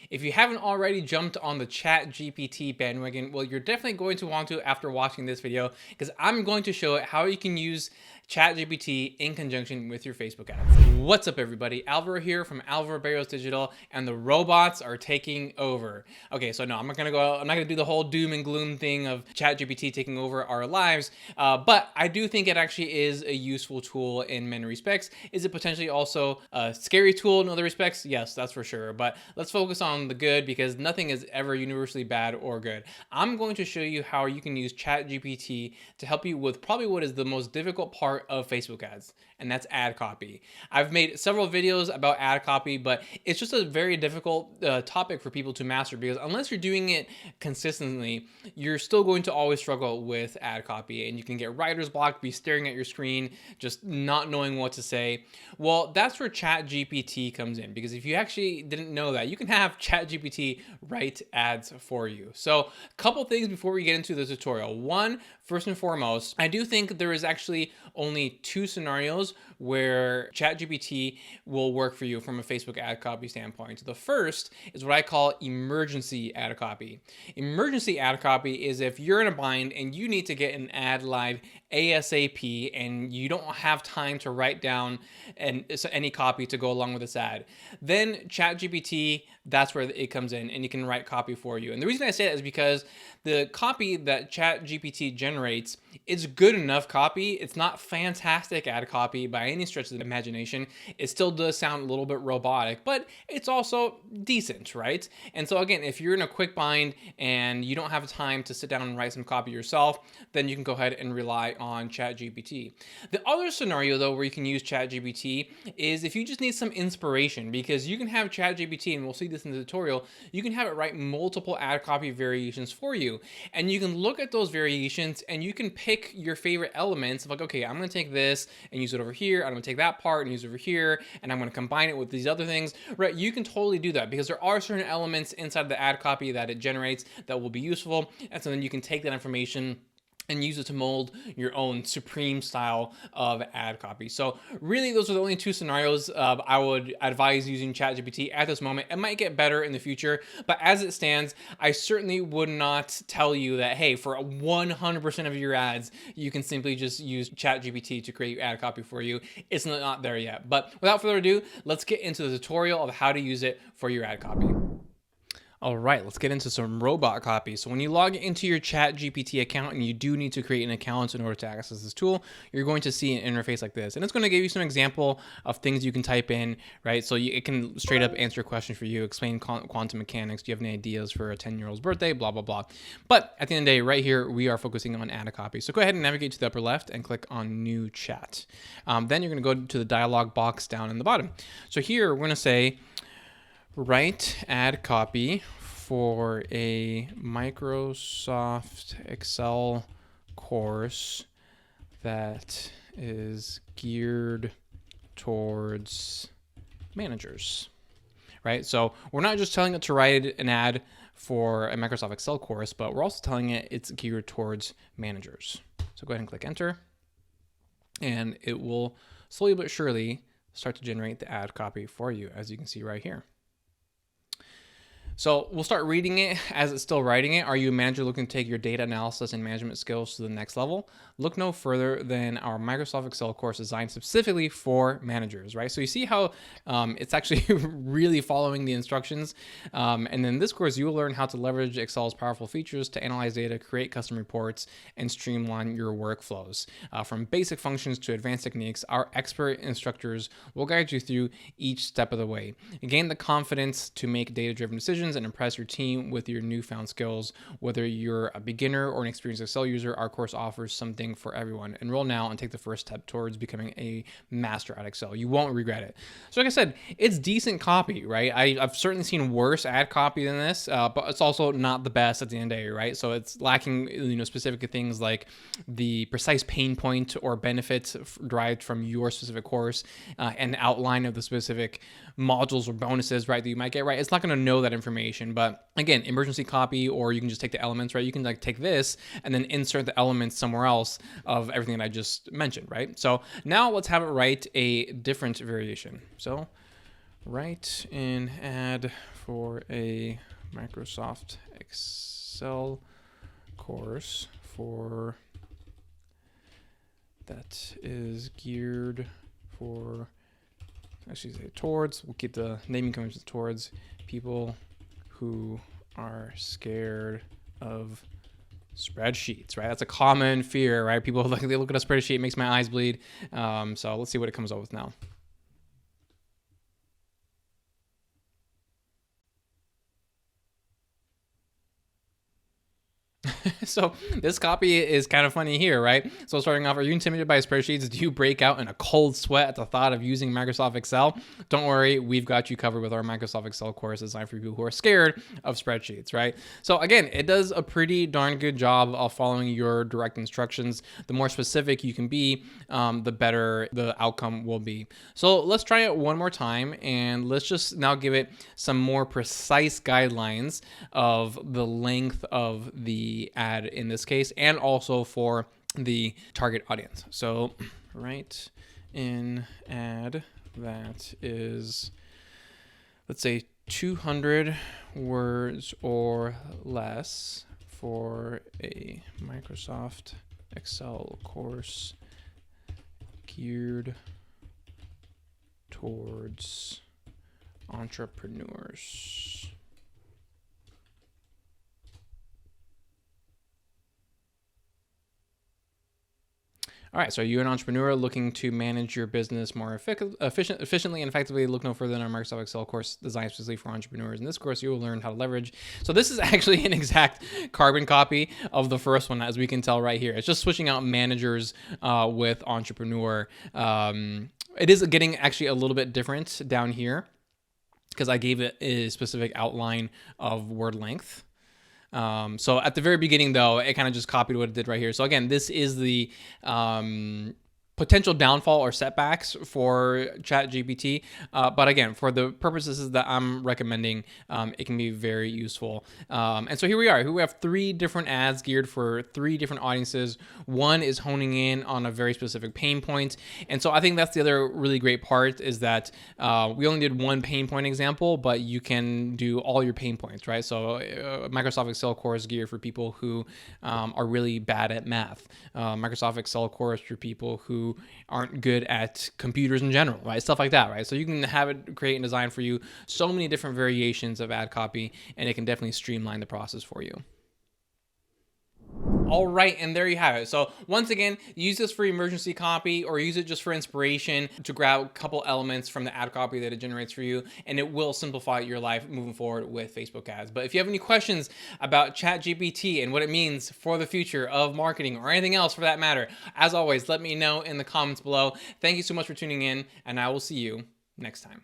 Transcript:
If you haven't already jumped on the ChatGPT bandwagon, well, you're definitely going to want to after watching this video, because I'm going to show it how you can use ChatGPT in conjunction with your Facebook ads. What's up, everybody? Alvaro here from Alvaro Barrios Digital, and the robots are taking over. Okay, so no, I'm not gonna do the whole doom and gloom thing of ChatGPT taking over our lives, but I do think it actually is a useful tool in many respects. Is it potentially also a scary tool in other respects? Yes, that's for sure. But let's focus on the good, because nothing is ever universally bad or good. I'm going to show you how you can use ChatGPT to help you with probably what is the most difficult part of Facebook ads, and that's ad copy. I've made several videos about ad copy, but it's just a very difficult topic for people to master, because unless you're doing it consistently, you're still going to always struggle with ad copy, and you can get writer's block, be staring at your screen, just not knowing what to say. Well, that's where ChatGPT comes in, because if you actually didn't know that, you can have ChatGPT write ads for you. So a couple things before we get into the tutorial. One, first and foremost, I do think there is actually only two scenarios where ChatGPT will work for you from a Facebook ad copy standpoint. The first is what I call emergency ad copy. Emergency ad copy is if you're in a bind and you need to get an ad live ASAP and you don't have time to write down any copy to go along with this ad. Then ChatGPT, that's where it comes in, and you can write copy for you. And the reason I say that is because the copy that ChatGPT generates is good enough copy. It's not fantastic ad copy by any stretch of the imagination. It still does sound a little bit robotic, but it's also decent, right? And so again, if you're in a quick bind and you don't have time to sit down and write some copy yourself, then you can go ahead and rely on ChatGPT. The other scenario, though, where you can use ChatGPT is if you just need some inspiration, because you can have ChatGPT, and we'll see this in the tutorial, you can have it write multiple ad copy variations for you. And you can look at those variations and you can pick your favorite elements of like, okay, I'm going to take this and use it over here. I'm going to take that part and use it over here. And I'm going to combine it with these other things, right? You can totally do that, because there are certain elements inside the ad copy that it generates that will be useful. And so then you can take that information and use it to mold your own supreme style of ad copy. So really, those are the only two scenarios I would advise using ChatGPT at this moment. It might get better in the future, but as it stands, I certainly would not tell you that, hey, for 100% of your ads, you can simply just use ChatGPT to create ad copy for you. It's not there yet. But without further ado, let's get into the tutorial of how to use it for your ad copy. All right, let's get into some robot copy. So when you log into your ChatGPT account, and you do need to create an account in order to access this tool, you're going to see an interface like this. And it's going to give you some example of things you can type in, right? So it can straight up answer a question for you, explain quantum mechanics. Do you have any ideas for a 10-year-old's birthday? Blah, blah, blah. But at the end of the day, right here, we are focusing on ad copy. So go ahead and navigate to the upper left and click on New Chat. Then you're going to go to the dialog box down in the bottom. So here, we're going to say, write ad copy for a Microsoft Excel course that is geared towards managers, right? So we're not just telling it to write an ad for a Microsoft Excel course, but we're also telling it it's geared towards managers. So go ahead and click enter, and it will slowly but surely start to generate the ad copy for you, as you can see right here. So we'll start reading it as it's still writing it. Are you a manager looking to take your data analysis and management skills to the next level? Look no further than our Microsoft Excel course designed specifically for managers, right? So you see how it's actually really following the instructions. And in this course, you will learn how to leverage Excel's powerful features to analyze data, create custom reports, and streamline your workflows. From basic functions to advanced techniques, our expert instructors will guide you through each step of the way. Gain the confidence to make data-driven decisions and impress your team with your newfound skills. Whether you're a beginner or an experienced Excel user, our course offers something for everyone. Enroll now and take the first step towards becoming a master at Excel. You won't regret it. So like I said, it's decent copy, right? I've certainly seen worse ad copy than this, but it's also not the best at the end of the day, right? So it's lacking, specific things like the precise pain point or benefit derived from your specific course, and outline of the specific modules or bonuses, right, that you might get, right? It's not going to know that information. But again, emergency copy, or you can just take the elements, right? You can like take this and then insert the elements somewhere else of everything that I just mentioned, right? So now let's have it write a different variation. So write an ad for a Microsoft Excel course for that is geared for, actually say towards, we'll keep the naming conventions towards people who are scared of spreadsheets, right? That's a common fear, right? People like, they look at a spreadsheet, it makes my eyes bleed. So let's see what it comes up with now. So this copy is kind of funny here, right? So starting off, are you intimidated by spreadsheets? Do you break out in a cold sweat at the thought of using Microsoft Excel? Don't worry, we've got you covered with our Microsoft Excel course designed for people who are scared of spreadsheets, right? So again, it does a pretty darn good job of following your direct instructions. The more specific you can be, the better the outcome will be. So let's try it one more time, and let's just now give it some more precise guidelines of the length of the ad in this case, and also for the target audience. So write an ad that is, let's say, 200 words or less for a Microsoft Excel course geared towards entrepreneurs. All right, so you're an entrepreneur looking to manage your business more efficiently and effectively. Look no further than our Microsoft Excel course designed specifically for entrepreneurs. In this course, you will learn how to leverage. So this is actually an exact carbon copy of the first one, as we can tell right here. It's just switching out managers with entrepreneur. It is getting actually a little bit different down here because I gave it a specific outline of word length. So at the very beginning, though, it kind of just copied what it did right here. So again, this is the potential downfall or setbacks for ChatGPT. But again, for the purposes that I'm recommending, it can be very useful. And so here we are. Here we have 3 different ads geared for 3 different audiences. One is honing in on a very specific pain point. And so I think that's the other really great part, is that we only did one pain point example, but you can do all your pain points, right? So Microsoft Excel course geared for people who are really bad at math. Microsoft Excel course for people who aren't good at computers in general, right? Stuff like that, right? So you can have it create and design for you so many different variations of ad copy, and it can definitely streamline the process for you. All right, and there you have it. So once again, use this for emergency copy, or use it just for inspiration to grab a couple elements from the ad copy that it generates for you, and it will simplify your life moving forward with Facebook ads. But if you have any questions about ChatGPT and what it means for the future of marketing, or anything else for that matter, as always, let me know in the comments below. Thank you so much for tuning in, and I will see you next time.